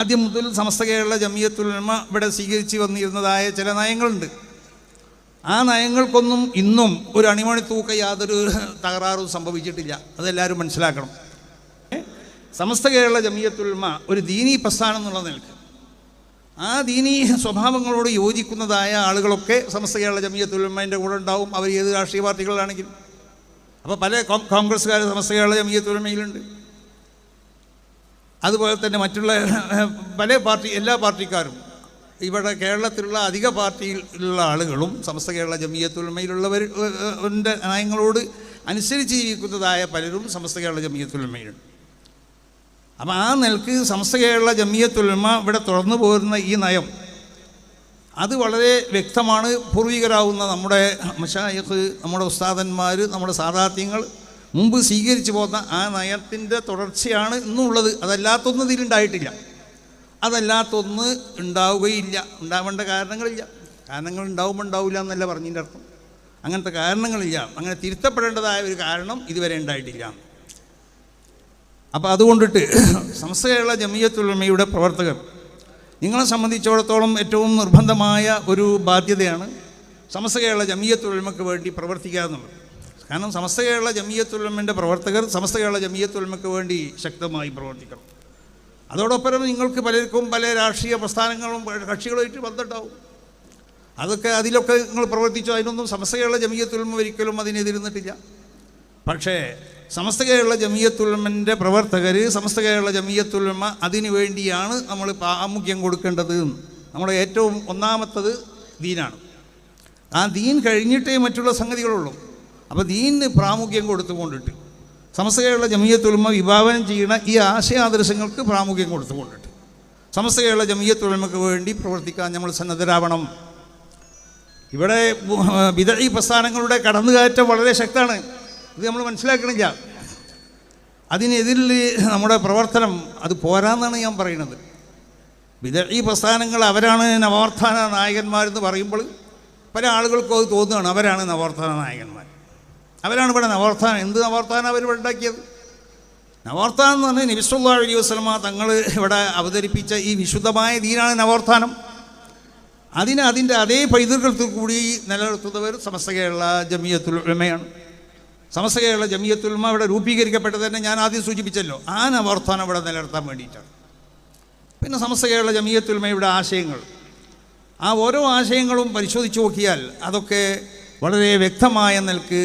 ആദ്യം മുതൽ സമസ്ത കേരള ജമിയത്തുൽ ഉലമ ഇവിടെ സ്വീകരിച്ച് വന്നിരുന്നതായ ചില നയങ്ങളുണ്ട്. ആ നയങ്ങൾക്കൊന്നും ഇന്നും ഒരു അണിമണി തൂക്ക യാതൊരു തകരാറും സംഭവിച്ചിട്ടില്ല. അതെല്ലാവരും മനസ്സിലാക്കണം. സമസ്ത കേരള ജമിയത്തുൽ ഉലമ ഒരു ദീനീ പ്രസ്ഥാനം എന്നുള്ള നിലക്ക് ആ ദീനീ സ്വഭാവങ്ങളോട് യോജിക്കുന്നതായ ആളുകളൊക്കെ സമസ്ത കേരള ജമിയത്തുൽ ഉലമയുടെ കൂടെ ഉണ്ടാവും. അവർ ഏത് രാഷ്ട്രീയ പാർട്ടികളാണെങ്കിലും. അപ്പോൾ പല കോൺഗ്രസ്സുകാർ സമസ്ത കേരള ജമിയത്തുൽ ഉലമയിലുണ്ട്. അതുപോലെ തന്നെ മറ്റുള്ള പല എല്ലാ പാർട്ടിക്കാരും ഇവിടെ കേരളത്തിലുള്ള അധിക പാർട്ടിയിലുള്ള ആളുകളും സമസ്ത കേരള ജമിയത്തുൽ ഉലമയിലുള്ളവരുടെ നയങ്ങളോട് അനുസരിച്ച് ജീവിക്കുന്നതായ പലരും സമസ്ത കേരള ജമിയത്തുൽ ഉലമയിലുണ്ട്. അപ്പോൾ ആ നിലക്ക് സമസ്ത കേരള ജമിയത്തുൽ ഉലമ ഇവിടെ തുടർന്നു പോരുന്ന ഈ നയം അത് വളരെ വ്യക്തമാണ്. പൂർവികരാവുന്ന നമ്മുടെ മശായിഖ്, നമ്മുടെ ഉസ്താദന്മാർ, നമ്മുടെ സാദാത്യങ്ങൾ മുമ്പ് സ്വീകരിച്ചു പോകുന്ന ആ നയത്തിൻ്റെ തുടർച്ചയാണ് ഇന്നുള്ളത്. അതല്ലാത്തൊന്നും ഇതിലുണ്ടായിട്ടില്ല. അതല്ലാത്തൊന്ന് ഉണ്ടാവുകയില്ല. ഉണ്ടാവേണ്ട കാരണങ്ങളില്ല. കാരണങ്ങൾ ഉണ്ടാവുമ്പോൾ ഉണ്ടാവില്ല എന്നല്ല പറഞ്ഞതിൻ്റെ അർത്ഥം. അങ്ങനത്തെ കാരണങ്ങളില്ല. അങ്ങനെ തിരുത്തപ്പെടേണ്ടതായ ഒരു കാരണം ഇതുവരെ ഉണ്ടായിട്ടില്ല. അപ്പോൾ അതുകൊണ്ടിട്ട് സമസ്ത കേരള ജമിയത്തുൽ ഉലമയുടെ പ്രവർത്തകർ നിങ്ങളെ സംബന്ധിച്ചിടത്തോളം ഏറ്റവും നിർബന്ധമായ ഒരു ബാധ്യതയാണ് സമസ്ത കേരള ജമിയത്തുൽ ഉലമയ്ക്ക് വേണ്ടി പ്രവർത്തിക്കുക എന്നുള്ളത്. കാരണം സമസ്ത കേരള ജമിയത്തുൽ ഉലമയുടെ പ്രവർത്തകർ സമസ്ത കേരള ജമിയത്തുൽ ഉലമയ്ക്ക് വേണ്ടി ശക്തമായി പ്രവർത്തിക്കണം. അതോടൊപ്പം നിങ്ങൾക്ക് പലർക്കും പല രാഷ്ട്രീയ പ്രസ്ഥാനങ്ങളും കക്ഷികളുമായിട്ട് ബന്ധമുണ്ടാവും. അതിലൊക്കെ നിങ്ങൾ പ്രവർത്തിച്ചു. അതിനൊന്നും സമസ്ത കേരള ജമിയത്തുൽ ഉലമ ഒരിക്കലും അതിനെതിരുന്നിട്ടില്ല. പക്ഷേ സമസ്ത കേരള ജമിയത്തുൽ ഉലമയുടെ പ്രവർത്തകർ, സമസ്ത കേരള ജമിയത്തുൽ ഉലമ അതിനു വേണ്ടിയാണ് നമ്മൾ പ്രാമുഖ്യം കൊടുക്കേണ്ടത്. നമ്മുടെ ഏറ്റവും ഒന്നാമത്തത് ദീനാണ്. ആ ദീൻ കഴിഞ്ഞിട്ടേ മറ്റുള്ള സംഗതികളുള്ളൂ. അപ്പോൾ ദീനിന് പ്രാമുഖ്യം കൊടുത്തുകൊണ്ടിട്ട് സമസ്ത കേരള ജമിയത്തുൽ ഉലമ വിഭാവനം ചെയ്യുന്ന ഈ ആശയാദർശങ്ങൾക്ക് പ്രാമുഖ്യം കൊടുത്തുകൊണ്ടിട്ട് സമസ്ത കേരള ജമിയത്തുൽ ഉലമയ്ക്ക് വേണ്ടി പ്രവർത്തിക്കാൻ നമ്മൾ സന്നദ്ധരാവണം. ഇവിടെ ബിദഈ പ്രസ്ഥാനങ്ങളുടെ കടന്നുകയറ്റം വളരെ ശക്തമാണ്. ഇത് നമ്മൾ മനസ്സിലാക്കണില്ല. അതിനെതിരിൽ നമ്മുടെ പ്രവർത്തനം അത് പോരാന്നാണ് ഞാൻ പറയുന്നത്. ബിദഈ പ്രസ്ഥാനങ്ങൾ അവരാണ് നവോത്ഥാന നായകന്മാരെന്ന് പറയുമ്പോൾ പല ആളുകൾക്കും അത് തോന്നുകയാണ് അവരാണ് നവോത്ഥാന നായകന്മാർ. അവരാണ് ഇവിടെ നവോത്ഥാനം. എന്ത് നവോത്ഥാനം അവർ ഉണ്ടാക്കിയത്? നവോത്ഥാനം എന്ന് പറഞ്ഞാൽ നബി സല്ലല്ലാഹു അലൈഹി വസല്ലമ തങ്ങൾ ഇവിടെ അവതരിപ്പിച്ച ഈ വിശുദ്ധമായ ദീനാണ് നവോത്ഥാനം. അതിൻ്റെ അതേ പൈതൃകത്തിൽ കൂടി നിലനിർത്തുന്നവർ സമസ്ത കേരള ജമിയത്തുൽ ഉലമയാണ്. സമസ്ത കേരള ജമിയത്തുൽ ഉലമ ഇവിടെ രൂപീകരിക്കപ്പെട്ടത് തന്നെ ഞാൻ ആദ്യം സൂചിപ്പിച്ചല്ലോ, ആ നവോത്ഥാനം ഇവിടെ നിലനിർത്താൻ വേണ്ടിയിട്ടാണ്. പിന്നെ സമസ്ത കേരള ജമിയത്തുൽ ഉലമയുടെ ആശയങ്ങൾ, ആ ഓരോ ആശയങ്ങളും പരിശോധിച്ച് നോക്കിയാൽ അതൊക്കെ വളരെ വ്യക്തമായ നിലക്ക്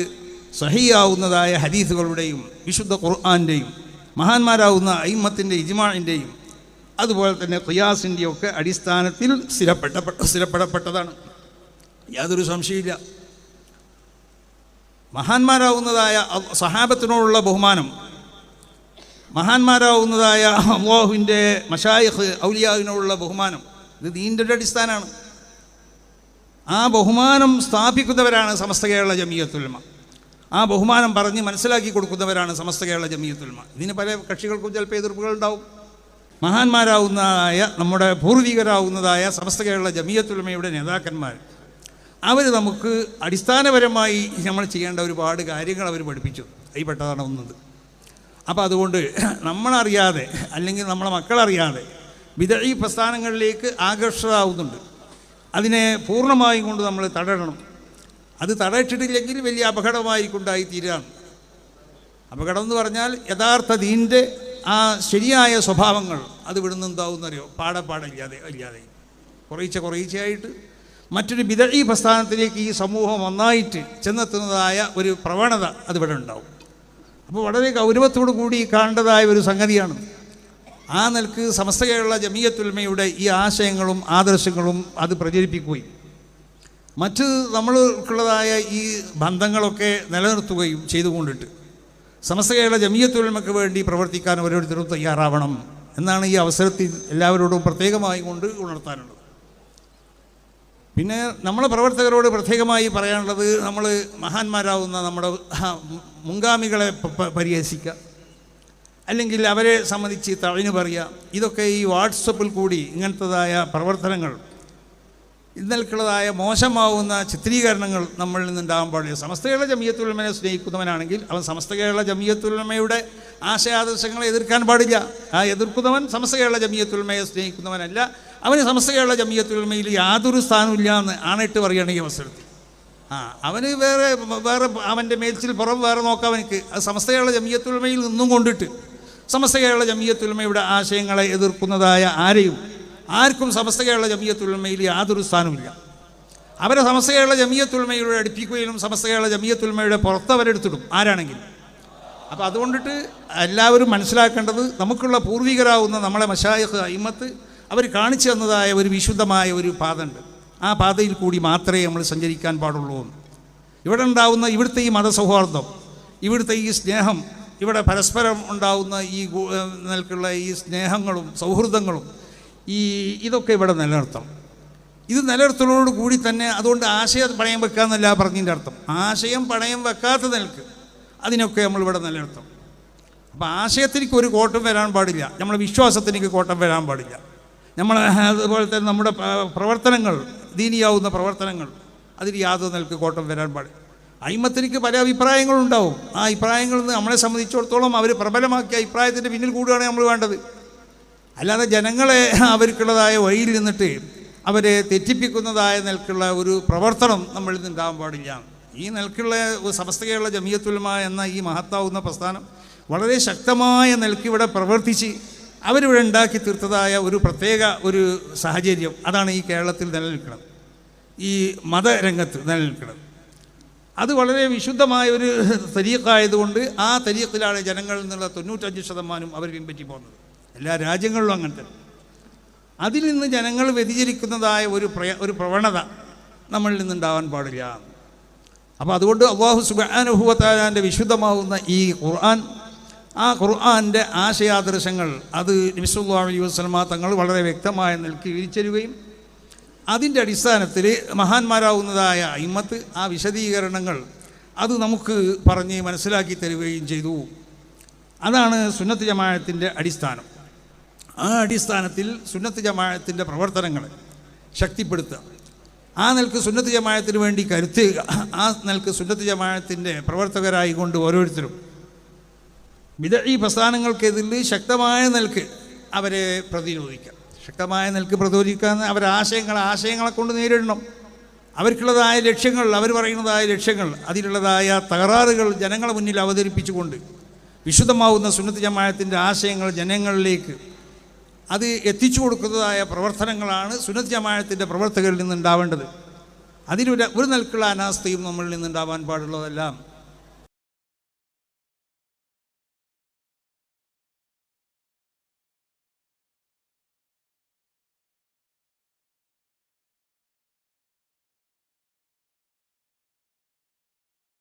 സഹിയാവുന്നതായ ഹദീസുകളുടെയും വിശുദ്ധ ഖുർആൻ്റെയും മഹാന്മാരാവുന്ന അയിമ്മത്തിൻ്റെ ഇജ്മാഇൻ്റെയും അതുപോലെ തന്നെ ഖിയാസിൻ്റെയും ഒക്കെ അടിസ്ഥാനത്തിൽ സ്ഥിരപ്പെടപ്പെട്ടതാണ്. യാതൊരു സംശയമില്ല. മഹാന്മാരാവുന്നതായ സഹാബത്തിനോടുള്ള ബഹുമാനം, മഹാന്മാരാവുന്നതായ അല്ലാഹുവിൻ്റെ മശായിഖ് ഔലിയാവിനോടുള്ള ബഹുമാനം, ഇത് ദീനിൻ്റെ അടിസ്ഥാനമാണ്. ആ ബഹുമാനം സ്ഥാപിക്കുന്നവരാണ് സമസ്ത കേരള ജമിയത്തുൽ ഉലമ. ആ ബഹുമാനം പറഞ്ഞ് മനസ്സിലാക്കി കൊടുക്കുന്നവരാണ് സമസ്ത കേരള ജമിയത്തുൽ ഉലമ. ഇതിന് പല കക്ഷികൾക്കും ചിലപ്പോൾ എതിർപ്പുകളുണ്ടാവും. മഹാന്മാരാവുന്നതായ നമ്മുടെ പൂർവികരാവുന്നതായ സമസ്ത കേരള ജമിയത്തുൽ ഉലമയുടെ നേതാക്കന്മാർ അവർ നമുക്ക് അടിസ്ഥാനപരമായി നമ്മൾ ചെയ്യേണ്ട ഒരുപാട് കാര്യങ്ങൾ അവർ പഠിപ്പിച്ചു. അതിൽപ്പെട്ടതാണ് ഒന്നത്. അപ്പോൾ അതുകൊണ്ട് നമ്മളറിയാതെ അല്ലെങ്കിൽ നമ്മളെ മക്കളറിയാതെ ബിദഈ പ്രസ്ഥാനങ്ങളിലേക്ക് ആകർഷകരാവുന്നുണ്ട്. അതിനെ പൂർണ്ണമായും കൊണ്ട് നമ്മൾ തടയണം. അത് തടയിട്ടിട്ടില്ലെങ്കിൽ വലിയ അപകടമായിക്കൊണ്ടായി തീരാണ്. അപകടം എന്ന് പറഞ്ഞാൽ യഥാർത്ഥ ദീൻ്റെ ആ ശരിയായ സ്വഭാവങ്ങൾ അത് ഇവിടുന്ന് എന്താവുന്നറിയോ, ഇല്ലാതെ കുറേശ്ശെയായിട്ട് മറ്റൊരു ബിദഈ പ്രസ്ഥാനത്തിലേക്ക് ഈ സമൂഹം ഒന്നായിട്ട് ചെന്നെത്തുന്നതായ ഒരു പ്രവണത അതിവിടെ ഉണ്ടാവും. അപ്പോൾ വളരെ ഗൗരവത്തോടു കൂടി കാണേണ്ടതായ ഒരു സംഗതിയാണ്. ആ നിലക്ക് സമസ്ത കേരള ജമിയത്തുൽ ഉലമയുടെ ഈ ആശയങ്ങളും ആദർശങ്ങളും അത് പ്രചരിപ്പിക്കുകയും മറ്റ് നമ്മൾക്കുള്ളതായ ഈ ബന്ധങ്ങളൊക്കെ നിലനിർത്തുകയും ചെയ്തുകൊണ്ടിട്ട് സമസ്ത കേരള ജമിയത്തുൽ ഉലമയ്ക്ക് വേണ്ടി പ്രവർത്തിക്കാൻ ഓരോരുത്തരും തയ്യാറാവണം എന്നാണ് ഈ അവസരത്തിൽ എല്ലാവരോടും പ്രത്യേകമായി കൊണ്ട് ഉണർത്താനുള്ളത്. പിന്നെ നമ്മളെ പ്രവർത്തകരോട് പ്രത്യേകമായി പറയാനുള്ളത്, നമ്മൾ മഹാന്മാരാവുന്ന നമ്മുടെ മുൻഗാമികളെ പരിഹസിക്കുക, അല്ലെങ്കിൽ അവരെ സംബന്ധിച്ച് തഴഞ്ഞു പറയുക, ഇതൊക്കെ ഈ വാട്സപ്പിൽ കൂടി ഇങ്ങനത്തതായ പ്രവർത്തനങ്ങൾ ഇന്നൽക്കുള്ളതായ മോശമാവുന്ന ചിത്രീകരണങ്ങൾ നമ്മളിൽ നിന്നുണ്ടാകാൻ പാടില്ല. സമസ്ത കേരള ജമിയത്തുൽ ഉലമയെ സ്നേഹിക്കുന്നവനാണെങ്കിൽ അവൻ സമസ്ത കേരള ജമിയത്തുൽ ഉലമയുടെ ആശയാദർശങ്ങളെ എതിർക്കാൻ പാടില്ല. ആ എതിർക്കുന്നവൻ സമസ്ത കേരള ജമിയത്തുൽ ഉലമയെ സ്നേഹിക്കുന്നവനല്ല. അവന് സമസ്ത കേരള ജമിയത്തുൽ ഉലമയിൽ യാതൊരു സ്ഥാനമില്ല എന്ന് ആണിട്ട് പറയുകയാണ് ഈ അവസരത്തിൽ. അവന് വേറെ അവൻ്റെ മേൽച്ചിൽ പുറം വേറെ നോക്കാം. അവനക്ക് അത് സമസ്ത കേരള ജമിയത്തുൽ ഉലമയിൽ നിന്നും കൊണ്ടിട്ട് സമസ്ത കേരള ജമിയത്തുൽ ഉലമയുടെ ആശയങ്ങളെ എതിർക്കുന്നതായ ആർക്കും സമസ്ത കേരള ജമിയത്തുൽ ഉലമയിൽ യാതൊരു സ്ഥാനമില്ല. അവരെ സമസ്ത കേരള ജമിയത്തുൽ ഉലമയിലൂടെ അടുപ്പിക്കുകയും സമസ്ത കേരള ജമിയത്തുൽ ഉലമയുടെ പുറത്ത് അവരെടുത്തിടും ആരാണെങ്കിലും. അപ്പോൾ അതുകൊണ്ടിട്ട് എല്ലാവരും മനസ്സിലാക്കേണ്ടത് നമുക്കുള്ള പൂർവികരാവുന്ന നമ്മളെ മശായിഖ് അയിമ്മത്ത് അവർ കാണിച്ചു തന്നതായ ഒരു വിശുദ്ധമായ ഒരു പാത ഉണ്ട്. ആ പാതയിൽ കൂടി മാത്രമേ നമ്മൾ സഞ്ചരിക്കാൻ പാടുള്ളൂ. ഇവിടെ ഉണ്ടാവുന്ന ഇവിടുത്തെ ഈ മതസൗഹാർദ്ദം, ഇവിടുത്തെ ഈ സ്നേഹം, ഇവിടെ പരസ്പരം ഉണ്ടാവുന്ന ഈ നിലക്കുള്ള ഈ സ്നേഹങ്ങളും സൗഹൃദങ്ങളും ഇതൊക്കെ ഇവിടെ നിലനിർത്തണം. ഇത് നിലനിർത്തലോട് കൂടി തന്നെ അതുകൊണ്ട് ആശയം പണയം വെക്കാമെന്നല്ല പറഞ്ഞതിൻ്റെ അർത്ഥം. ആശയം പണയം വെക്കാത്ത നിലക്ക് അതിനൊക്കെ നമ്മളിവിടെ നിലനിർത്തണം. അപ്പോൾ ആശയത്തിലേക്ക് ഒരു കോട്ടം വരാൻ പാടില്ല, നമ്മളെ വിശ്വാസത്തിലേക്ക് കോട്ടം വരാൻ പാടില്ല. നമ്മൾ അതുപോലെ തന്നെ നമ്മുടെ പ്രവർത്തനങ്ങൾ, ദീനിയാവുന്ന പ്രവർത്തനങ്ങൾ, അതിൽ യാതൊരു നിലക്ക് കോട്ടം വരാൻ പാടില്ല. അയിമത്തിലേക്ക് പല അഭിപ്രായങ്ങളുണ്ടാവും. ആ അഭിപ്രായങ്ങളിൽ നിന്ന് നമ്മളെ സംബന്ധിച്ചിടത്തോളം അവർ പ്രബലമാക്കിയ അഭിപ്രായത്തിൻ്റെ പിന്നിൽ കൂടുകയാണ് നമ്മൾ വേണ്ടത്. അല്ലാതെ ജനങ്ങളെ അവർക്കുള്ളതായ വഴിയിൽ നിന്നിട്ട് അവരെ തെറ്റിപ്പിക്കുന്നതായ നിലക്കുള്ള ഒരു പ്രവർത്തനം നമ്മളിൽ നിന്നുണ്ടാകാൻ പാടില്ല. ഈ നിലക്കുള്ള സമസ്ത കേരള ജമിയത്തുൽ ഉലമ എന്ന ഈ മഹത്താവുന്ന പ്രസ്ഥാനം വളരെ ശക്തമായ നിലയ്ക്ക് ഇവിടെ പ്രവർത്തിച്ച് അവരിവിടെ ഉണ്ടാക്കി തീർത്തതായ ഒരു പ്രത്യേക ഒരു സാഹചര്യം, അതാണ് ഈ കേരളത്തിൽ നിലനിൽക്കുന്നത്, ഈ മതരംഗത്ത് നിലനിൽക്കുന്നത്. അത് വളരെ വിശുദ്ധമായ ഒരു തരീഖായതുകൊണ്ട് ആ തരീഖിലാണ് ജനങ്ങളിൽ നിന്നുള്ള 95% അവർ പിൻപറ്റി പോകുന്നത്. എല്ലാ രാജ്യങ്ങളിലും അങ്ങനെ തന്നെ. അതിൽ നിന്ന് ജനങ്ങൾ വ്യതിചരിക്കുന്നതായ ഒരു പ്രവണത നമ്മളിൽ നിന്നുണ്ടാവാൻ പാടില്ല. അപ്പോൾ അതുകൊണ്ട് അല്ലാഹു സുബ്ഹാനഹു വ തആലാൻ്റെ വിശുദ്ധമാവുന്ന ഈ ഖുർആൻ, ആ ഖുർആൻ്റെ ആശയാദർശങ്ങൾ അത് നബി സല്ലല്ലാഹു അലൈഹി വസല്ലമ തങ്ങൾ വളരെ വ്യക്തമായ നിലയ്ക്ക് വിരിച്ചരുകയും അതിൻ്റെ അടിസ്ഥാനത്തിൽ മഹാന്മാരാവുന്നതായ അയിമ്മത്ത് ആ വിശദീകരണങ്ങൾ അത് നമുക്ക് പറഞ്ഞ് മനസ്സിലാക്കി തരികയും ചെയ്തു. അതാണ് സുന്നത്ത് ജമാഅത്തിൻ്റെ അടിസ്ഥാനം. ആ അടിസ്ഥാനത്തിൽ സുന്നത്ത് ജമാഅത്തിൻ്റെ പ്രവർത്തനങ്ങളെ ശക്തിപ്പെടുത്തുക, ആ നിലക്ക് സുന്നത്ത് ജമാഅത്തിന് വേണ്ടി കരുത്തുക, ആ നിലക്ക് സുന്നത്ത് ജമാഅത്തിൻ്റെ പ്രവർത്തകരായിക്കൊണ്ട് ഓരോരുത്തരും ബിദ്ഈ പ്രസ്ഥാനങ്ങൾക്കെതിരെ ശക്തമായ നിലക്ക് അവരെ പ്രതിരോധിക്കുക. ശക്തമായ നിലക്ക് പ്രതിരോധിക്കാൻ അവരെ ആശയങ്ങളെ കൊണ്ട് നേരിടണം. അവർക്കുള്ളതായ ലക്ഷ്യങ്ങൾ, അവർ പറയുന്നതായ ലക്ഷ്യങ്ങൾ, അതിലുള്ളതായ തകരാറുകൾ ജനങ്ങളെ മുന്നിൽ അവതരിപ്പിച്ചുകൊണ്ട് വിശുദ്ധമാവുന്ന സുന്നത്ത് ജമാഅത്തിൻ്റെ ആശയങ്ങൾ ജനങ്ങളിലേക്ക് അത് എത്തിച്ചു കൊടുക്കുന്നതായ പ്രവർത്തനങ്ങളാണ് സുന്നത്ത് ജമാഅത്തിൻ്റെ പ്രവർത്തകരിൽ നിന്നുണ്ടാവേണ്ടത്. അതിലൊരു നിലക്കുള്ള അനാസ്ഥയും നമ്മളിൽ നിന്നുണ്ടാവാൻ പാടുള്ളതെല്ലാം